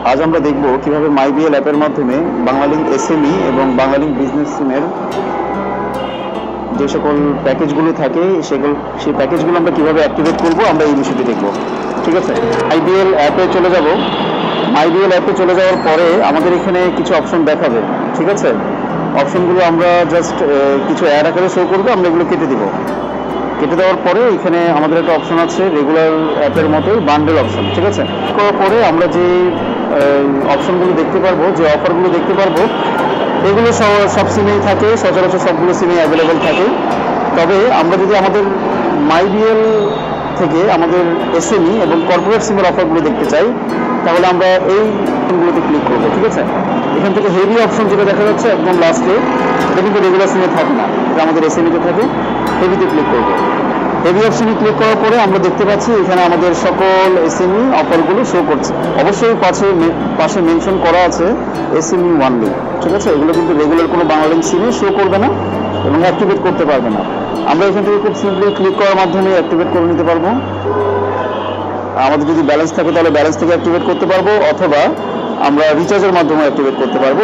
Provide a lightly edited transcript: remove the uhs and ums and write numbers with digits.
আজ আমরা দেখব কিভাবে মাইবিএল অ্যাপের মাধ্যমে বাংলালিংক এসএমই এবং বাংলালিংক বিজনেস সিমের যে সকল প্যাকেজগুলো থাকে সেই প্যাকেজগুলো আমরা কিভাবে অ্যাক্টিভেট করব আমরা এই বিষয়টি দেখব। ঠিক আছে, মাইবিএল অ্যাপে চলে যাব। মাইবিএল অ্যাপে চলে যাওয়ার পরে আমাদের এখানে কিছু অপশন দেখাবে। ঠিক আছে, অপশনগুলো আমরা জাস্ট কিছু অ্যাড আকারে শো করবো, আমরা এগুলো কেটে দিব। কেটে দেওয়ার পরে এখানে আমাদের একটা অপশন আছে রেগুলার অ্যাপের মতোই বান্ডেল অপশন। ঠিক আছে, করার পরে আমরা যে অপশনগুলো দেখতে পারবো, যে অফারগুলো দেখতে পারবো, এগুলো সব সিমেই থাকে, সচরাচর সবগুলো সিমেই অ্যাভেলেবেল থাকে। তবে আমরা যদি আমাদের মাইবিএল থেকে আমাদের এসএমই এবং কর্পোরেট সিমের অফারগুলো দেখতে চাই, তাহলে আমরা এই অপশনগুলোতে ক্লিক করবো। ঠিক আছে, এখান থেকে হেভি অপশন যেটা দেখা যাচ্ছে একদম লাস্টে, এটা কিন্তু রেগুলার সিমে থাকে না, এটা আমাদের এসএমইতে থাকে। হেভিতে ক্লিক করবো। হেভি অপশনে ক্লিক করার পরে আমরা দেখতে পাচ্ছি এখানে আমাদের সকল এসএমই অফারগুলো শো করছে। অবশ্যই পাশে মেনশন করা আছে এসএমই ওয়ানলি। ঠিক আছে, এগুলো কিন্তু রেগুলার কোনো বাংলালিংক সিমে শো করবে না এবং অ্যাক্টিভেট করতে পারবে না। আমরা এখান থেকে খুব সিম্পলি ক্লিক করার মাধ্যমে অ্যাক্টিভেট করে নিতে পারবো। আমাদের যদি ব্যালেন্স থাকে তাহলে ব্যালেন্স থেকে অ্যাক্টিভেট করতে পারবো, অথবা আমরা রিচার্জের মাধ্যমে অ্যাক্টিভেট করতে পারবো।